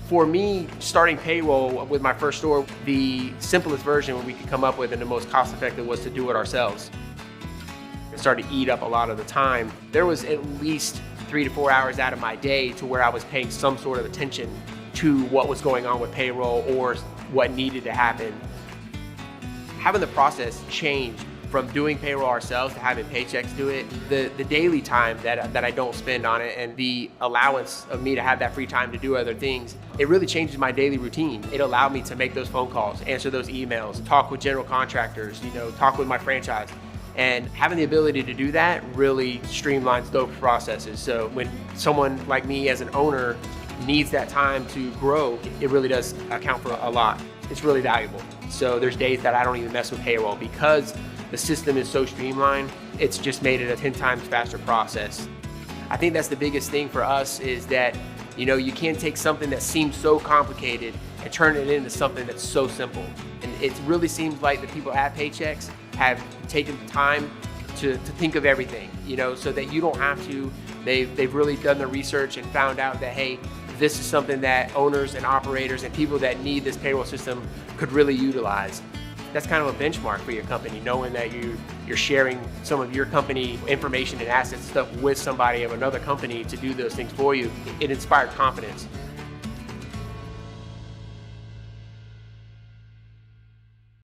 For me, starting payroll with my first store, the simplest version we could come up with and the most cost effective was to do it ourselves. It started to eat up a lot of the time. There was at least 3 to 4 hours out of my day to where I was paying some sort of attention to what was going on with payroll or what needed to happen. Having the process change from doing payroll ourselves to having Paychex do it, the daily time that I don't spend on it and the allowance of me to have that free time to do other things, it really changes my daily routine. It allowed me to make those phone calls, answer those emails, talk with general contractors, talk with my franchise. And having the ability to do that really streamlines those processes. So when someone like me as an owner needs that time to grow, it really does account for a lot. It's really valuable. So there's days that I don't even mess with payroll because the system is so streamlined. It's just made it a 10 times faster process. I think that's the biggest thing for us is that, you can't take something that seems so complicated and turn it into something that's so simple. And it really seems like the people at Paychex have taken the time to think of everything, so that you don't have to. They've really done the research and found out that, hey, this is something that owners and operators and people that need this payroll system could really utilize. That's kind of a benchmark for your company, knowing that you're sharing some of your company information and assets and stuff with somebody of another company to do those things for you. It inspired confidence.